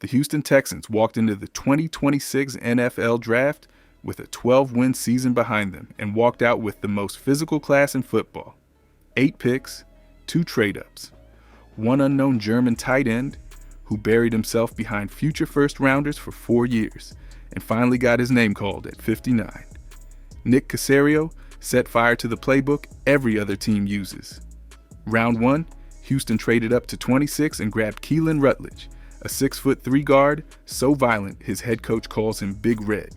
The Houston Texans walked into the 2026 NFL Draft with a 12-win season behind them and walked out with the most physical class in football. 8 picks, 2 trade-ups, 1 unknown German tight end who buried himself behind future first-rounders for 4 years and finally got his name called at 59. Nick Caserio set fire to the playbook every other team uses. Round 1, Houston traded up to 26 and grabbed Keelin Rutled, a 6'3" guard so violent his head coach calls him Big Red.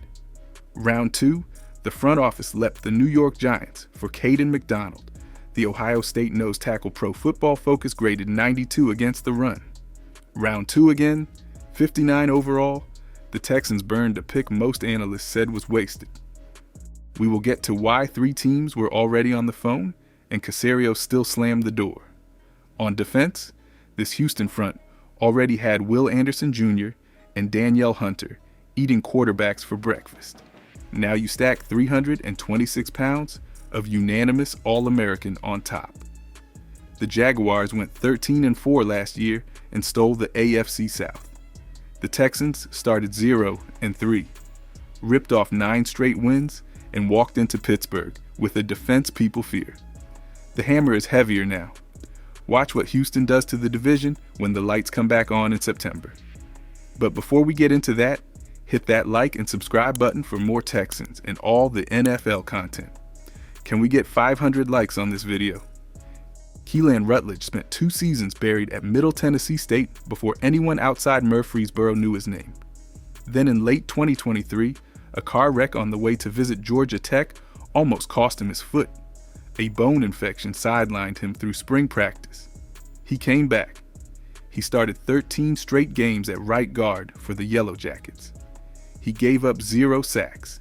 Round 2, the front office leapt the New York Giants for Kaden McDonald, the Ohio State nose tackle Pro Football Focus graded 92 against the run. Round 2 again, 59 overall, the Texans burned a pick most analysts said was wasted. We will get to why 3 teams were already on the phone and Caserio still slammed the door. On defense, this Houston front already had Will Anderson Jr. and Danielle Hunter eating quarterbacks for breakfast. Now you stack 326 pounds of unanimous All-American on top. The Jaguars went 13-4 last year and stole the AFC South. The Texans started 0-3, ripped off 9 straight wins, and walked into Pittsburgh with a defense people fear. The hammer is heavier now. Watch what Houston does to the division when the lights come back on in September. But before we get into that, hit that like and subscribe button for more Texans and all the NFL content. Can we get 500 likes on this video? Keelin Rutled spent 2 seasons buried at Middle Tennessee State before anyone outside Murfreesboro knew his name. Then in late 2023, a car wreck on the way to visit Georgia Tech almost cost him his foot. A bone infection sidelined him through spring practice. He came back. He started 13 straight games at right guard for the Yellow Jackets. He gave up 0 sacks.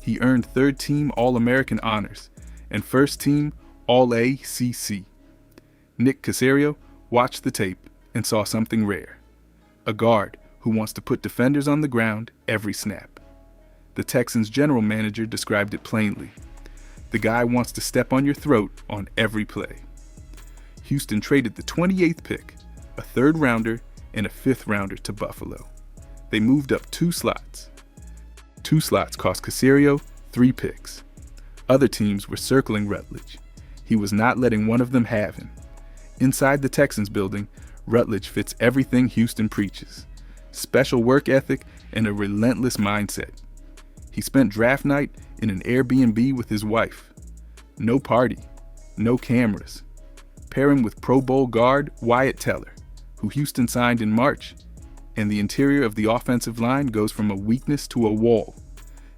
He earned third-team All-American honors and first-team All-ACC. Nick Caserio watched the tape and saw something rare. A guard who wants to put defenders on the ground every snap. The Texans' general manager described it plainly. The guy wants to step on your throat on every play. Houston traded the 28th pick, a 3rd rounder, and a 5th rounder to Buffalo. They moved up 2 slots. 2 slots cost Caserio 3 picks. Other teams were circling Rutled. He was not letting one of them have him. Inside the Texans building, Rutled fits everything Houston preaches: special work ethic and a relentless mindset. He spent draft night in an Airbnb with his wife. No party, no cameras. Pair him with Pro Bowl guard Wyatt Teller, who Houston signed in March, and the interior of the offensive line goes from a weakness to a wall.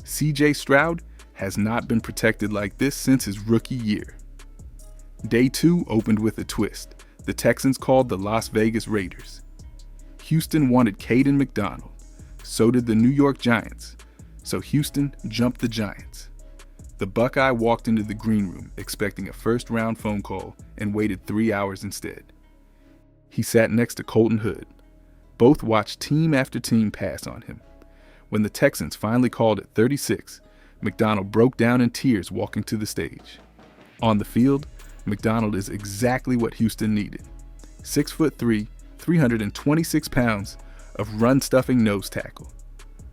C.J. Stroud has not been protected like this since his rookie year. Day 2 opened with a twist. The Texans called the Las Vegas Raiders. Houston wanted Kayden McDonald. So did the New York Giants. So Houston jumped the Giants. The Buckeye walked into the green room expecting a first-round phone call and waited 3 hours instead. He sat next to Colton Hood. Both watched team after team pass on him. When the Texans finally called at 36, McDonald broke down in tears walking to the stage. On the field, McDonald is exactly what Houston needed. 6'3", 326 pounds of run-stuffing nose tackle.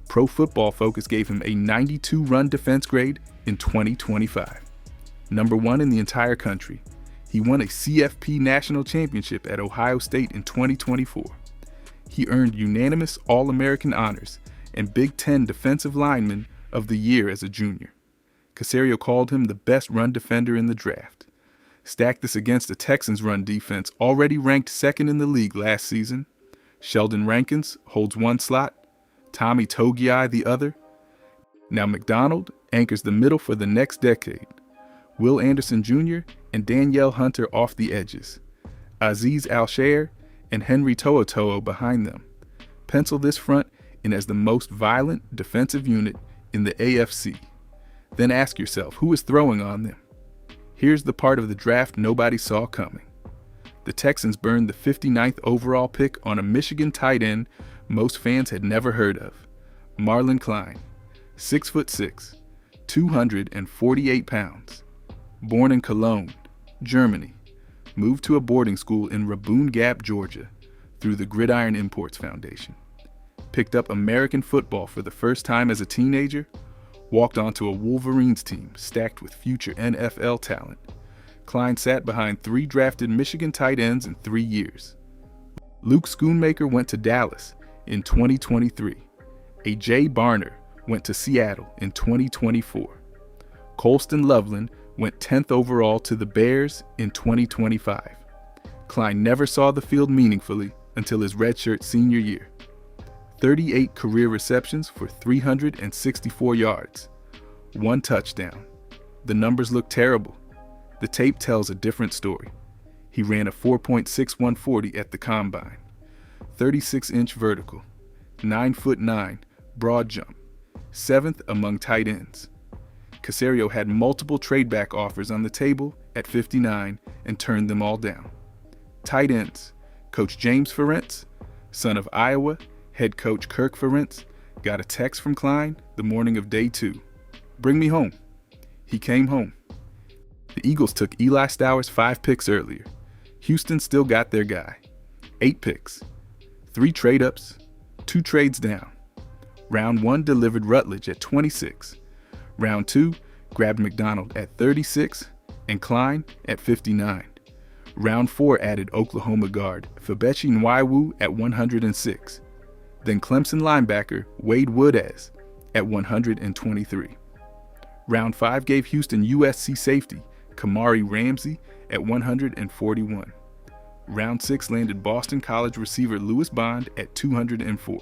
Pro Football Focus gave him a 92 run defense grade in 2025. Number 1 in the entire country. He won a CFP national championship at Ohio State in 2024. He earned unanimous All-American honors and Big Ten Defensive Lineman of the Year as a junior. Caserio called him the best run defender in the draft. Stack this against the Texans' run defense, already ranked 2nd in the league last season. Sheldon Rankins holds 1 slot, Tommy Togiai the other. Now McDonald anchors the middle for the next decade. Will Anderson Jr. and Danielle Hunter off the edges. Aziz Al-Shair and Henry To'oTo'o behind them. Pencil this front in as the most violent defensive unit in the AFC. Then ask yourself, who is throwing on them? Here's the part of the draft nobody saw coming. The Texans burned the 59th overall pick on a Michigan tight end most fans had never heard of, Marlon Klein, 6'6", 248 pounds. Born in Cologne, Germany, moved to a boarding school in Rabun Gap, Georgia, through the Gridiron Imports Foundation. picked up American football for the first time as a teenager, walked onto a Wolverines team stacked with future NFL talent. Klein sat behind 3 drafted Michigan tight ends in 3 years. Luke Schoonmaker went to Dallas in 2023. A.J. Barner went to Seattle in 2024. Colston Loveland went 10th overall to the Bears in 2025. Klein never saw the field meaningfully until his redshirt senior year. 38 career receptions for 364 yards, 1 touchdown. The numbers look terrible. The tape tells a different story. He ran a 4.61 40 at the combine, 36-inch vertical, 9'9" broad jump, 7th among tight ends. Caserio had multiple trade-back offers on the table at 59 and turned them all down. Tight ends, Coach James Ferentz, son of Iowa, head coach Kirk Ferentz, got a text from Klein the morning of day 2. "Bring me home." He came home. The Eagles took Eli Stowers 5 picks earlier. Houston still got their guy. 8 picks, 3 trade-ups, 2 trades down. Round 1 delivered Rutledge at 26. Round 2 grabbed McDonald at 36 and Klein at 59. Round 4 added Oklahoma guard Febechi Nwaiwu at 106. Then Clemson linebacker Wade Woodaz at 123. Round 5 gave Houston USC safety Kamari Ramsey at 141. Round 6 landed Boston College receiver Lewis Bond at 204.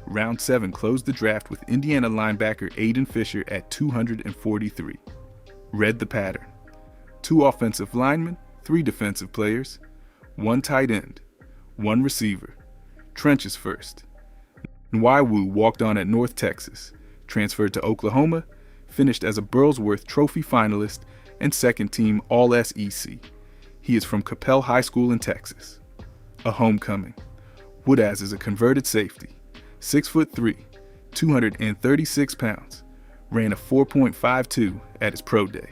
Round 7 closed the draft with Indiana linebacker Aiden Fisher at 243. Read the pattern. 2 offensive linemen, 3 defensive players, 1 tight end, 1 receiver. Trenches first. Nwaiwu walked on at North Texas, transferred to Oklahoma, finished as a Burlsworth Trophy finalist and second-team All-SEC. He is from Capel High School in Texas. A homecoming. Woodaz is a converted safety, 6'3", 236 pounds, ran a 4.52 at his pro day.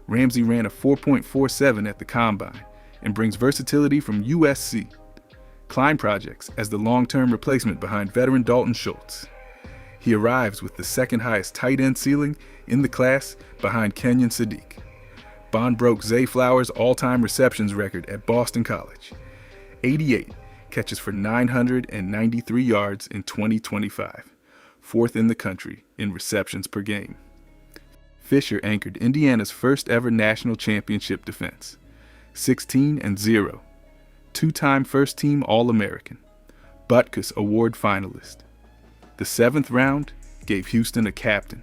Ramsey ran a 4.47 at the combine and brings versatility from USC. Klein projects as the long-term replacement behind veteran Dalton Schultz. He arrives with the second highest tight end ceiling in the class behind Kenyon Sadiq. Bond broke Zay Flowers' all-time receptions record at Boston College. 88 catches for 993 yards in 2025, 4th in the country in receptions per game. Fisher anchored Indiana's first ever national championship defense, 16-0, 2-time first-team All-American, Butkus Award finalist. The 7th round gave Houston a captain.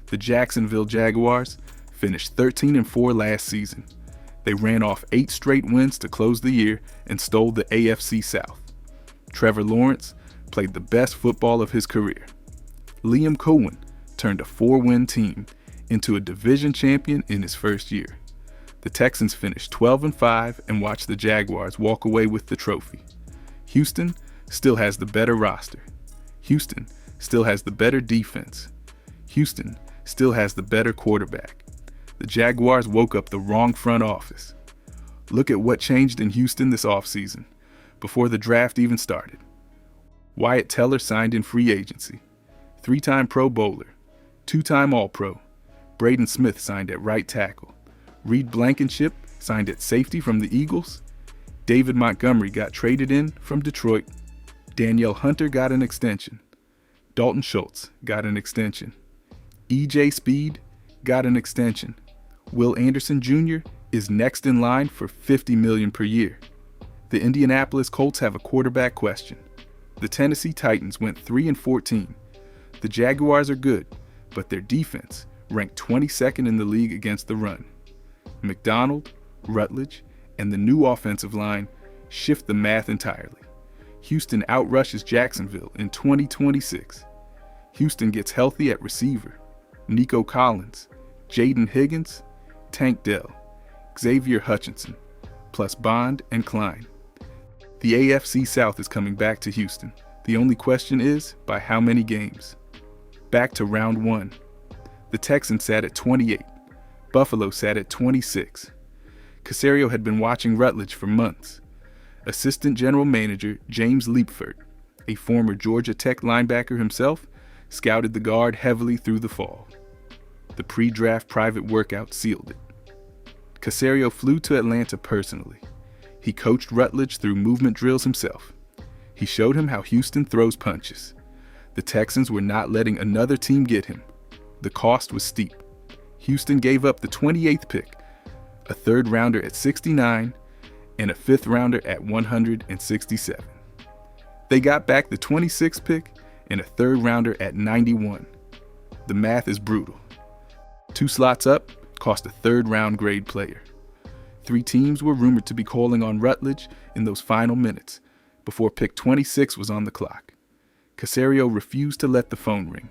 The Jacksonville Jaguars finished 13-4 last season. They ran off 8 straight wins to close the year and stole the AFC South. Trevor Lawrence played the best football of his career. Liam Cohen turned a 4-win team into a division champion in his first year. The Texans finished 12-5 and watched the Jaguars walk away with the trophy. Houston still has the better roster. Houston still has the better defense. Houston still has the better quarterback. The Jaguars woke up the wrong front office. Look at what changed in Houston this offseason, before the draft even started. Wyatt Teller signed in free agency. 3-time Pro Bowler, 2-time All-Pro. Braden Smith signed at right tackle. Reed Blankenship signed at safety from the Eagles. David Montgomery got traded in from Detroit. Danielle Hunter got an extension. Dalton Schultz got an extension. E.J. Speed got an extension. Will Anderson Jr. is next in line for $50 million per year. The Indianapolis Colts have a quarterback question. The Tennessee Titans went 3-14. The Jaguars are good, but their defense ranked 22nd in the league against the run. McDonald, Rutledge, and the new offensive line shift the math entirely. Houston outrushes Jacksonville in 2026. Houston gets healthy at receiver. Nico Collins, Jaden Higgins, Tank Dell, Xavier Hutchinson, plus Bond and Klein. The AFC South is coming back to Houston. The only question is, by how many games? Back to round 1. The Texans sat at 28. Buffalo sat at 26. Caserio had been watching Rutledge for months. Assistant General Manager James Leapford a former Georgia Tech linebacker himself, scouted the guard heavily through the fall. The pre-draft private workout sealed it. Caserio flew to Atlanta personally. He coached Rutledge through movement drills himself. He showed him how Houston throws punches. The Texans were not letting another team get him. The cost was steep. Houston gave up the 28th pick, a third rounder at 69, and a fifth rounder at 167. They got back the 26th pick and a third rounder at 91. The math is brutal. 2 slots up cost a third round grade player. 3 teams were rumored to be calling on Rutledge in those final minutes before pick 26 was on the clock. Caserio refused to let the phone ring.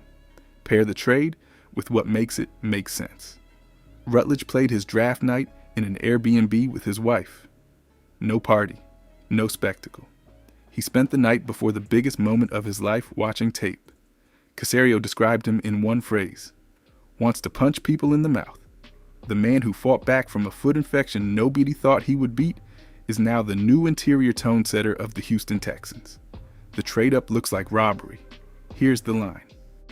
Pair the trade with what makes it make sense. Rutledge played his draft night in an Airbnb with his wife. No party, no spectacle. He spent the night before the biggest moment of his life watching tape. Caserio described him in one phrase: wants to punch people in the mouth. The man who fought back from a foot infection nobody thought he would beat is now the new interior tone setter of the Houston Texans. The trade-up looks like robbery. Here's the line.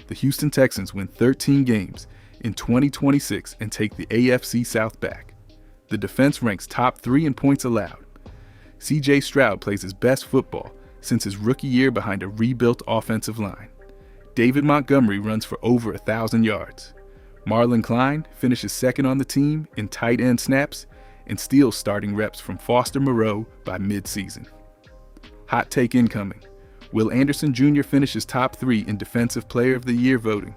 The Houston Texans win 13 games in 2026 and take the AFC South back. The defense ranks top 3 in points allowed. C.J. Stroud plays his best football since his rookie year behind a rebuilt offensive line. David Montgomery runs for over 1,000 yards. Marlon Klein finishes second on the team in tight end snaps and steals starting reps from Foster Moreau by mid-season. Hot take incoming. Will Anderson Jr. finishes top 3 in Defensive Player of the Year voting.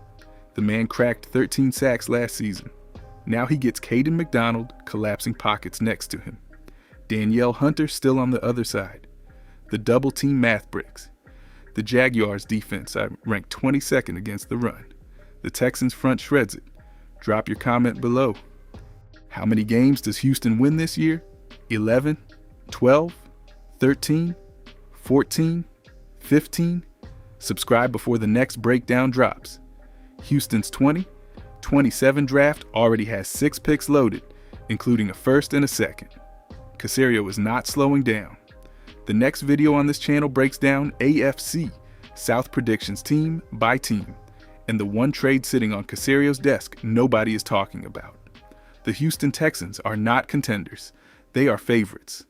The man cracked 13 sacks last season. Now he gets Kaden McDonald collapsing pockets next to him. Danielle Hunter still on the other side. The double team math breaks. The Jaguars defense ranked 22nd against the run. The Texans front shreds it. Drop your comment below. How many games does Houston win this year? 11? 12? 13? 14? 15? Subscribe before the next breakdown drops. Houston's 2027 draft already has 6 picks loaded, including a first and a second. Caserio is not slowing down. The next video on this channel breaks down AFC South predictions team by team, and the one trade sitting on Caserio's desk nobody is talking about. The Houston Texans are not contenders. They are favorites.